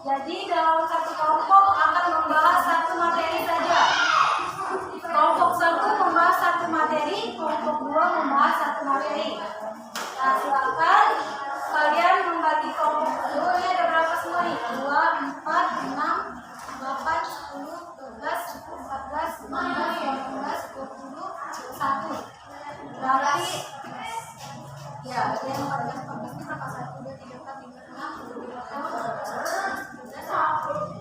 Jadi dalam satu kelompok akan membahas satu materi saja. Kelompok 1 membahas satu materi, kelompok 2 membahas satu materi. Nah, silakan kalian membagi kelompok dulu. Ini ada berapa semua nih? 2, 4, 6, 8, 10, 12, 14, 15, 18, 20, 21. Berarti ya, yang 14 ini berapa? 1, 2, 3, 4, 5, 6, 7, 8, 9, 10, 11, 12,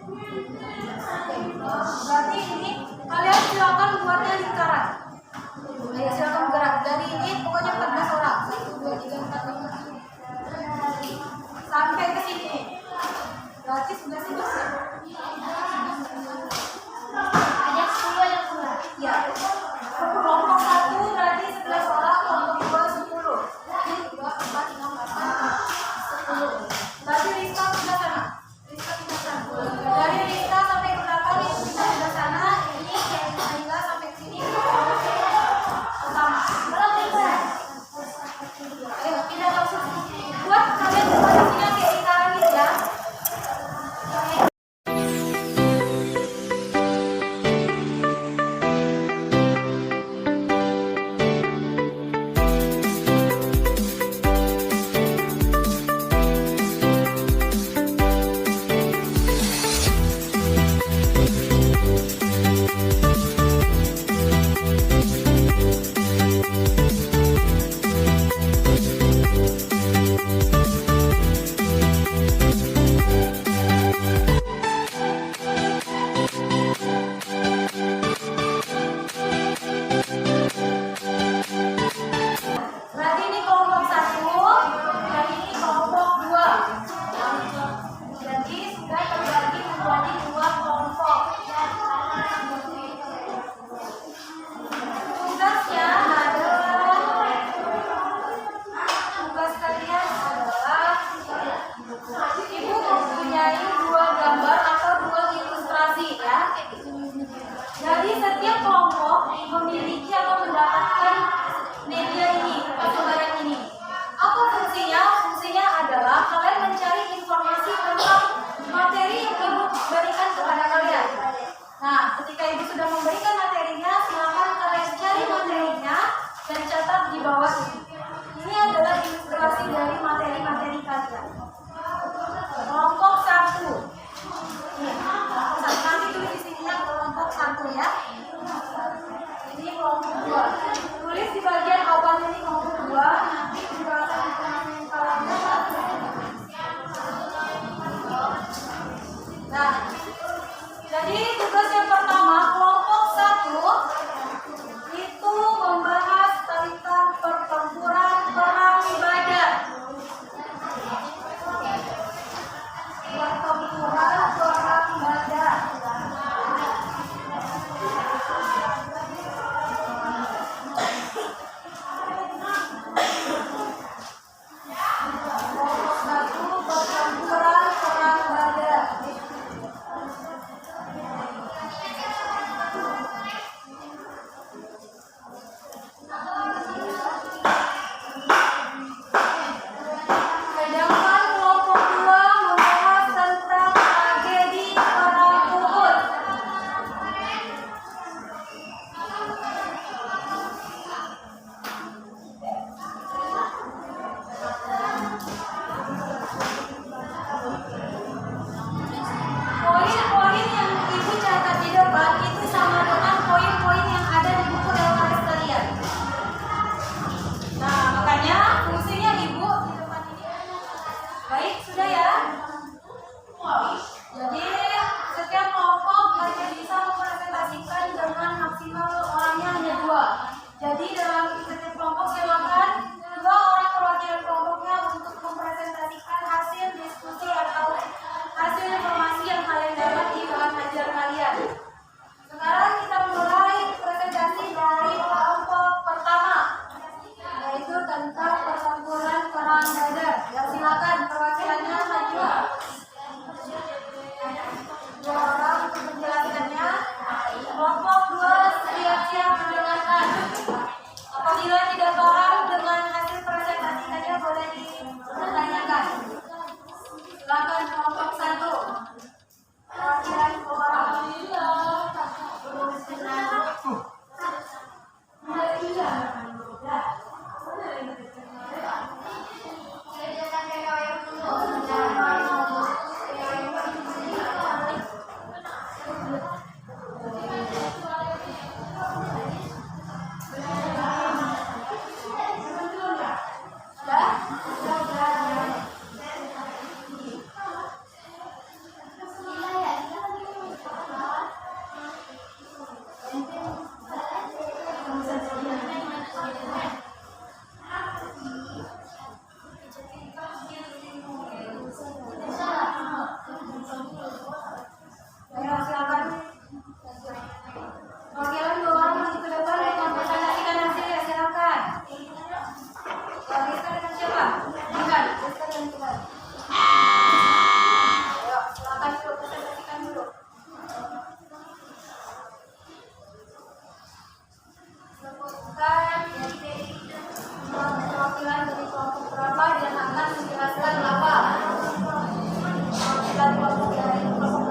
dari kelompok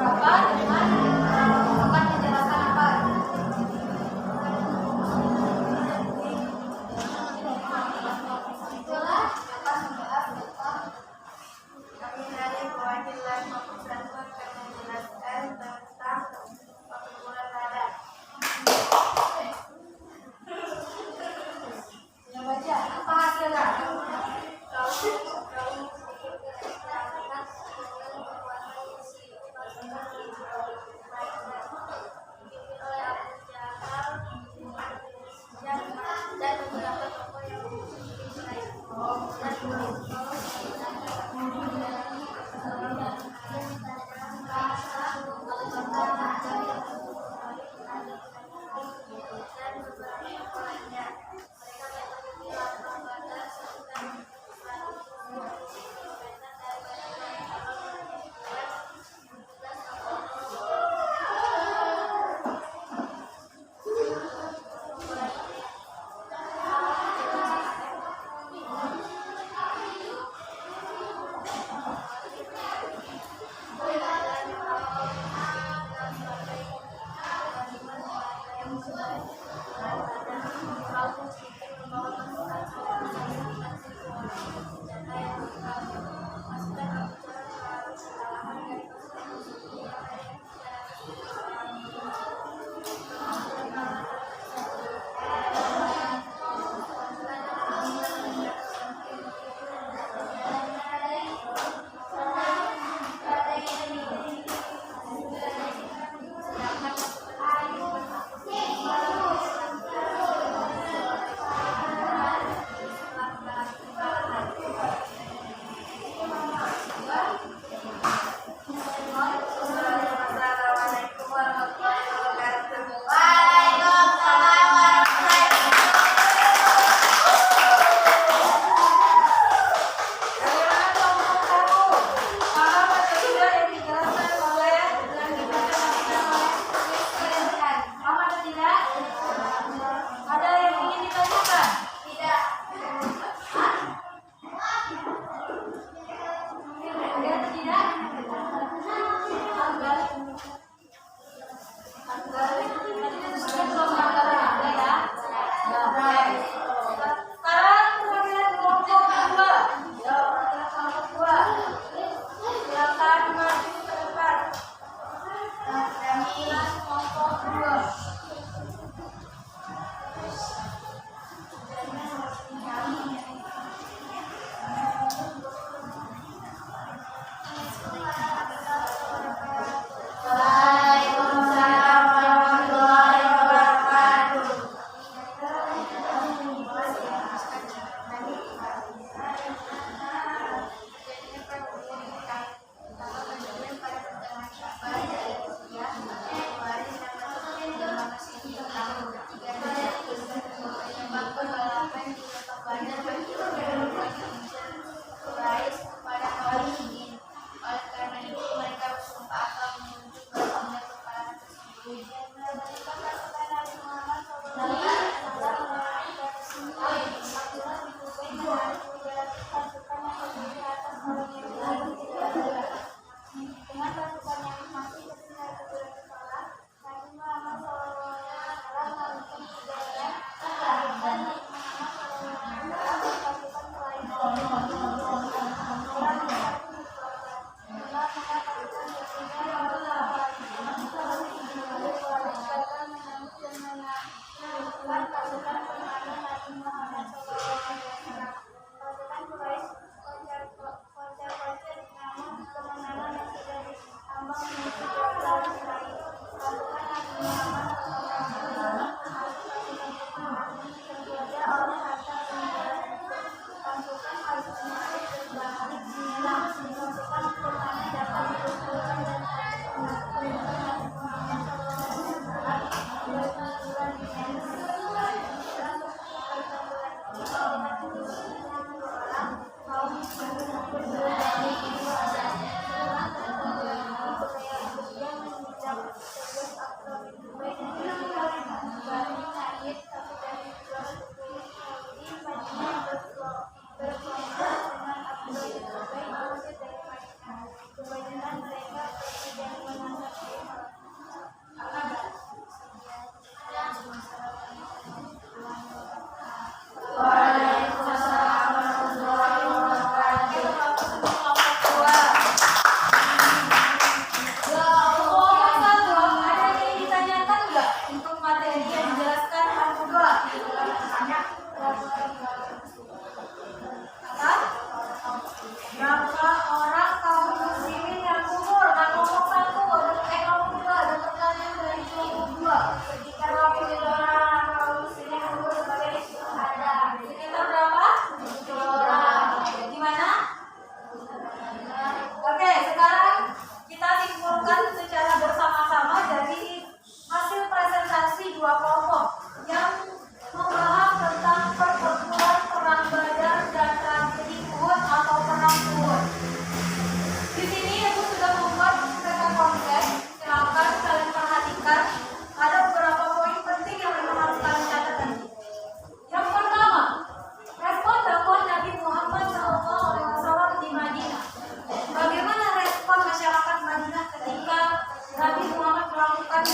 berapa dengan akan menjelaskan apa? Itulah akan membahas tentang kami dari perwakilan kelompok satu akan menjelaskan tentang perkumpulan nada. Yang baca apa hasilnya?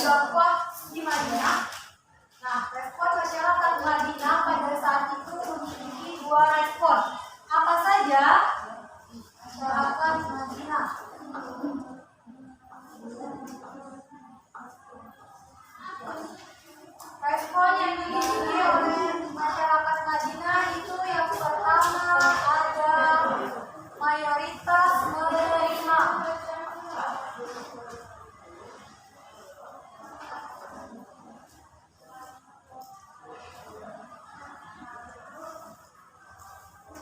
dakwah di Madinah. Nah, respon masyarakat Madinah pada saat itu memiliki dua respon. Apa saja? Masyarakat Madinah. Respon yang dimiliki oleh masyarakat Madinah itu yang pertama ada mayoritas menerima.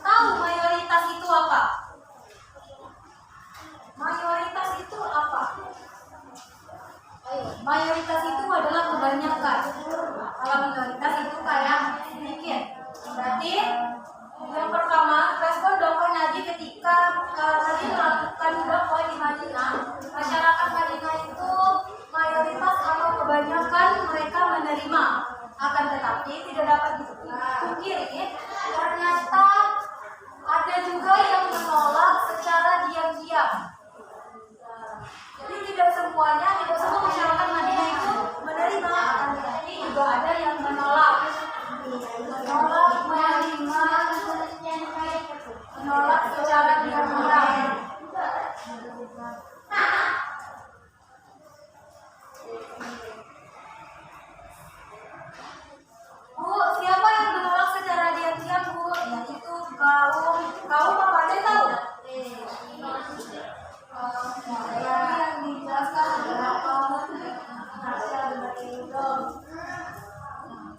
Tahu mayoritas itu apa? Mayoritas itu apa? Ayo, mayoritas itu adalah kebanyakan. Kalau minoritas itu kayak sedikit. Berarti yang pertama, respon dakwah Nabi ketika Nabi melakukan dakwah di Madinah, masyarakat Madinah itu mayoritas atau kebanyakan mereka menerima. Akan tetapi tidak dapat dipungkiri, ternyata ada juga yang menolak secara diam-diam. Jadi tidak semua masyarakat Madinah itu menerima, akan tetapi juga ada yang menolak menerima, menolak secara diam-diam. Bu, siapa yang menolak secara diam-diam, Bu? Yaitu kaum apa aja tahu? Yang dijelaskan adalah kaum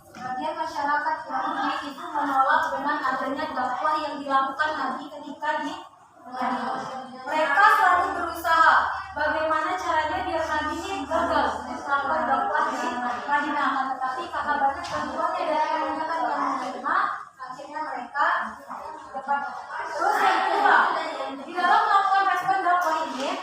sebagian masyarakat Yahudi itu menolak dengan adanya dakwah yang dilakukan Nabi ketika di Madinah. Mereka selalu berusaha bagaimana caranya biar Nabi ini gagal melakukan dakwah di Madinah. Tetapi karena banyak bantuannya dari kebanyakan yang menerima, akhirnya mereka dapat. Terus yang kedua, di dalam melakukan respon dakwah ini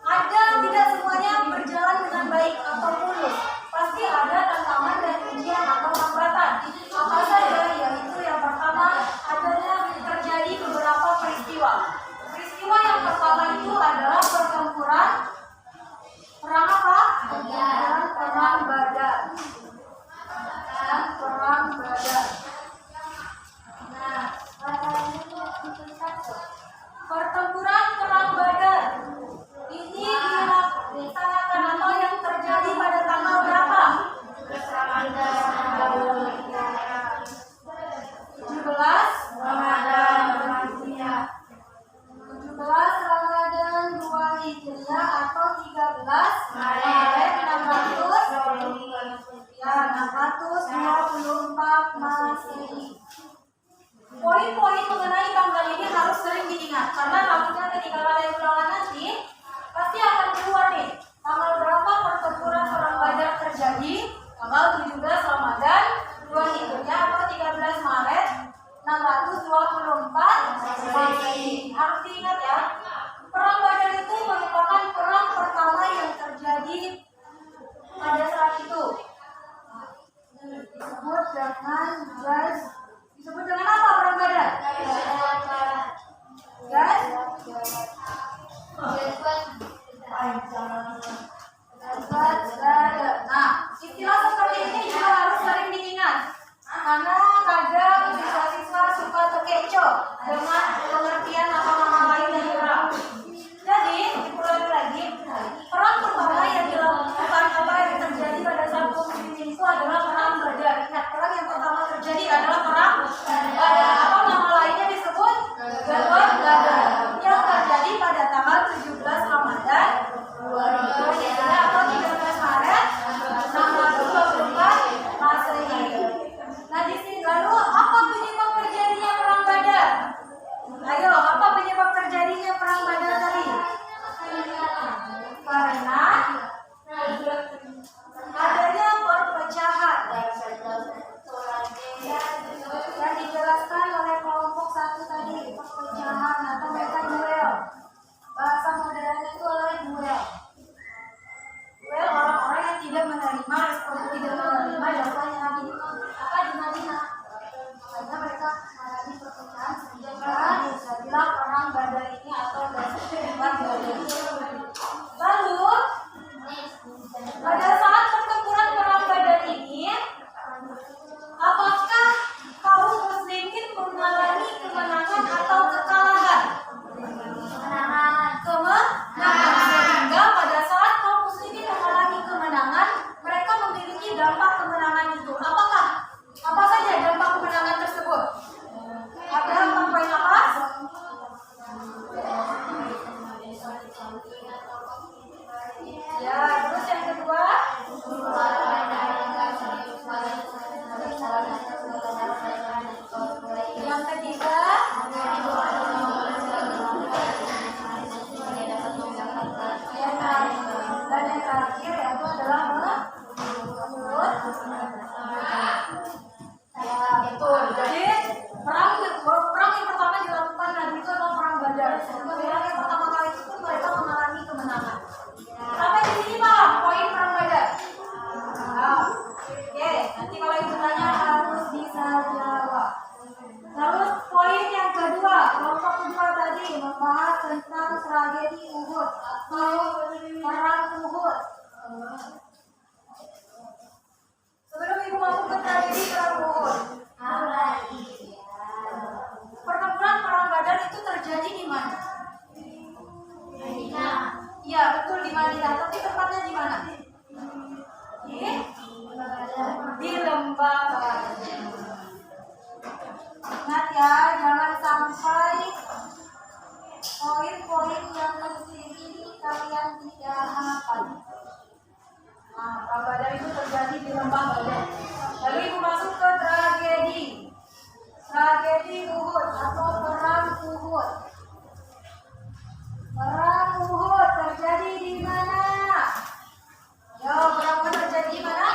ada tidak semuanya berjalan dengan baik atau mulus. Pasti ada tantangan dan ujian atau hambatan. Apa saja? Yaitu yang pertama adanya terjadi beberapa peristiwa. Peristiwa yang pertama itu adalah pertempuran perang apa? Perang Badar. Dan perang Badar. Nah, pertempuran perang Badar ini dilaksanakan atau yang terjadi pada tanggal berapa? 17 Ramadan 2 Hijriah atau 13 Maret 624 Masehi. Poin-poin mengenai tanggal ini harus sering diingat karena takutnya ketika kalian ulangan nanti pasti akan keluar nih tanggal berapa pertempuran perang Badar terjadi, tanggal 17 Ramadan 2 Hijriah atau 13 Maret 624 Masehi. Harus diingat ya. Perang Badar itu merupakan perang pertama yang terjadi pada saat itu. Disebut dengan apa perang Badar? Guys? Nah, istilah seperti ini juga harus sering diingat karena kadang siswa-siswa suka terkecoh dengan pengertian atau nama lain dari perang. Jadi, diulangi lagi, perang pertama yang dilakukan apa yang terjadi pada saat muslimin itu adalah perang Badar. Ingat, perang yang pertama terjadi adalah perang Badar. Apa nama lainnya disebut? Ghazwat Badar. Yang terjadi pada tanggal 17 Ramadan 2023. Sebelum ibu masuk ke tragedi perang Uhud, pertempuran perang Badar itu terjadi di mana? Iya, betul di Madinah. Tapi tempatnya di mana? Di Lembah Badar. Ingat ya, jangan sampai poin-poin yang penting ini kalian tidak hafal. Nah, perang Badar itu terjadi di Lembah Badar. Lalu ibu masuk ke tragedi Uhud atau perang Uhud. Perang Uhud terjadi di mana? Ya, perang Uhud terjadi di mana?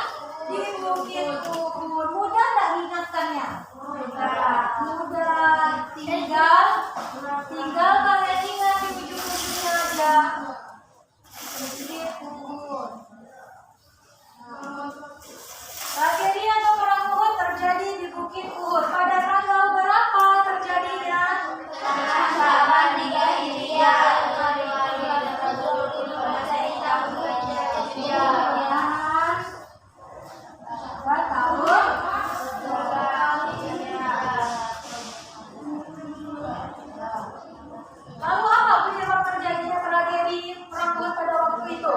Di Bukit Uhud. Mudah tak mengingatkannya? Mudah. Tinggal kalian ingat di ujung-ujungnya aja. Bukit Uhud. Tragedi atau perang Uhud terjadi di Bukit Uhud. Pada tanggal berapa terjadinya? Tanggal 3 Hijriah. Lalu apa penyebab terjadinya tragedi perang Uhud pada waktu itu?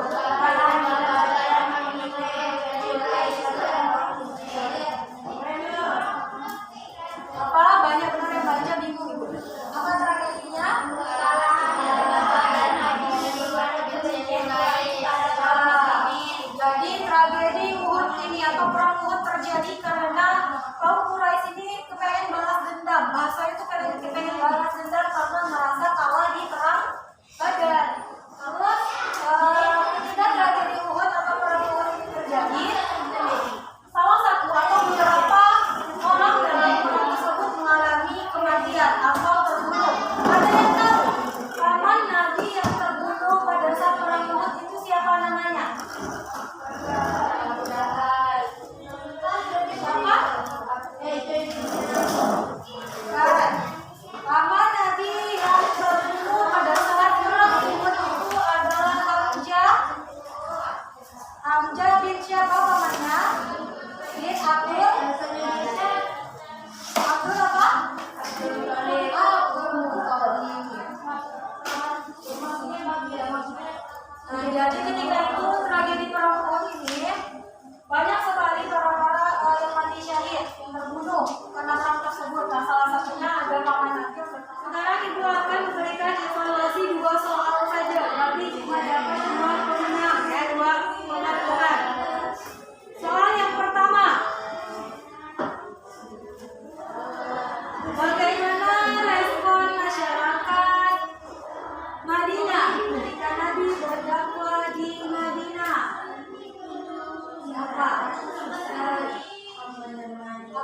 Apa? Banyak benar yang baca bingung ibu. Apa tragedinya? Jadi tragedi Uhud ini atau perang Uhud terjadi karena kaum Quraisy ini kepengen balas dendam. Bahasa itu kepengen balas dendam karena merasa kalah di perang Badar. Terus ketika tragedi Uhud atau perang Uhud ini terjadi, salah satu atau beberapa orang dalam perang tersebut mengalami kematian atau terbunuh. Ada yang tahu paman Nabi yang terbunuh pada saat perang Uhud itu siapa namanya? Paman Nabi yang terbunuh pada saat perang Uhud itu adalah Hamzah bin siapa pamannya? Bin Abdul apa? Abdul Muthalib. Nah, jadi ketika itu tragedi perang Uhud ini banyak sekali para yang mati syahid yang terbunuh karena perang tersebut. Nah, salah satunya ada paman Nabi. Sekarang ibu akan memberikan evaluasi 2 soal saja, tapi cuma dapat 2 pemenang ya, 2 pengetahuan. Soal yang pertama, bagaimana respon masyarakat Madinah ketika Nabi berdakwah di Madinah?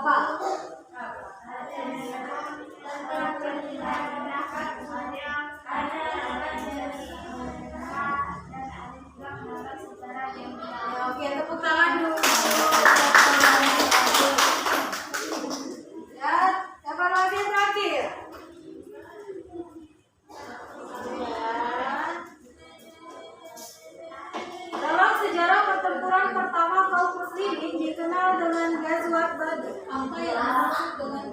Apa? Oke, tepuk tangan dulu. Ya, evaluasi terakhir. Dalam sejarah pertempuran pertama kaum muslimin dikenal dengan Ghazwat Badr. Apa yang dimaksud dengan